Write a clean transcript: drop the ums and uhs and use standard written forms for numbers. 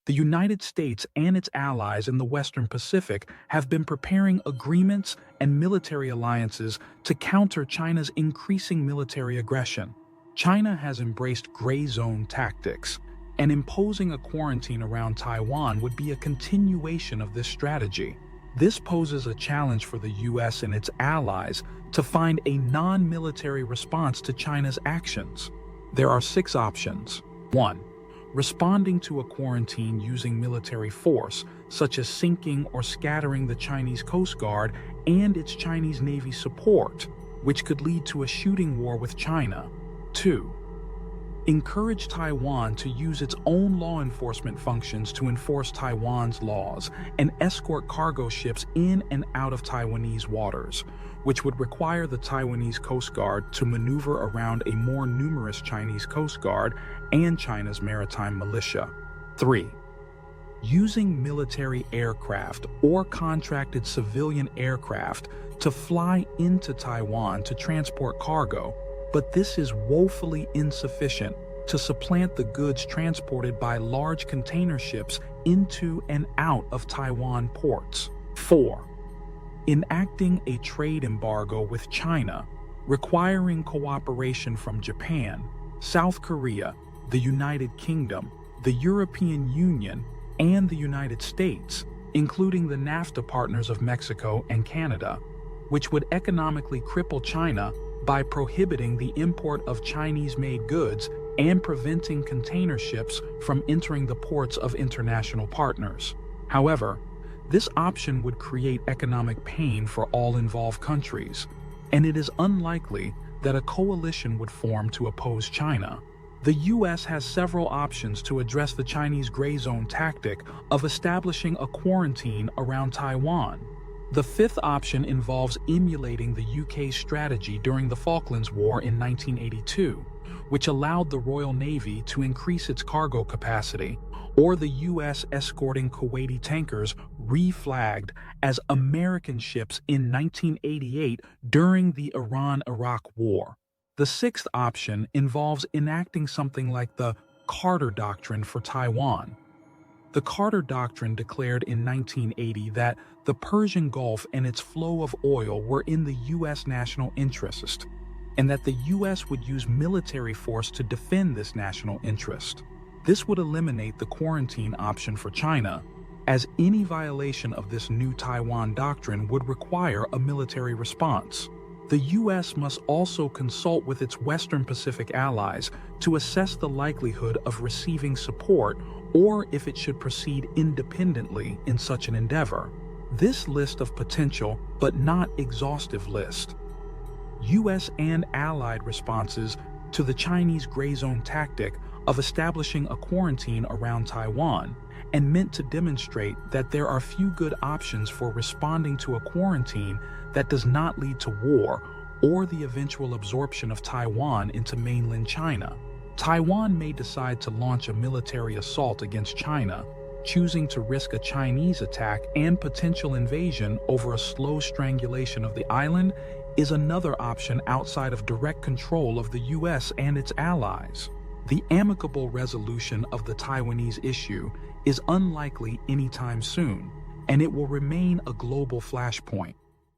The United States and its allies in the Western Pacific have been preparing agreements and military alliances to counter China's increasing military aggression. China has embraced gray zone tactics, and imposing a quarantine around Taiwan would be a continuation of this strategy. This poses a challenge for the US and its allies to find a non-military response to China's actions. There are 6 options. 1. Responding to a quarantine using military force, such as sinking or scattering the Chinese Coast Guard and its Chinese Navy support, which could lead to a shooting war with China. 2. Encourage Taiwan to use its own law enforcement functions to enforce Taiwan's laws and escort cargo ships in and out of Taiwanese waters, which would require the Taiwanese Coast Guard to maneuver around a more numerous Chinese Coast Guard and China's maritime militia. 3. Using military aircraft or contracted civilian aircraft to fly into Taiwan to transport cargo, but this is woefully insufficient to supplant the goods transported by large container ships into and out of Taiwan ports. 4. Enacting a trade embargo with China, requiring cooperation from Japan, South Korea, the United Kingdom, the European Union, and the United States, including the NAFTA partners of Mexico and Canada, which would economically cripple China by prohibiting the import of Chinese-made goods and preventing container ships from entering the ports of international partners. However, this option would create economic pain for all involved countries, and it is unlikely that a coalition would form to oppose China. The U.S. has several options to address the Chinese gray zone tactic of establishing a quarantine around Taiwan. The 5th option involves emulating the UK's strategy during the Falklands War in 1982, which allowed the Royal Navy to increase its cargo capacity, or the U.S. escorting Kuwaiti tankers reflagged as American ships in 1988 during the Iran-Iraq War. The 6th option involves enacting something like the Carter Doctrine for Taiwan. The Carter Doctrine declared in 1980 that the Persian Gulf and its flow of oil were in the U.S. national interest, and that the U.S. would use military force to defend this national interest. This would eliminate the quarantine option for China, as any violation of this new Taiwan doctrine would require a military response. The U.S. must also consult with its Western Pacific allies to assess the likelihood of receiving support or if it should proceed independently in such an endeavor. This list of potential, but not exhaustive list, U.S. and allied responses to the Chinese gray zone tactic of establishing a quarantine around Taiwan, and meant to demonstrate that there are few good options for responding to a quarantine that does not lead to war or the eventual absorption of Taiwan into mainland China. Taiwan may decide to launch a military assault against China, choosing to risk a Chinese attack and potential invasion over a slow strangulation of the island is another option outside of direct control of the U.S. and its allies. The amicable resolution of the Taiwanese issue is unlikely anytime soon, and it will remain a global flashpoint.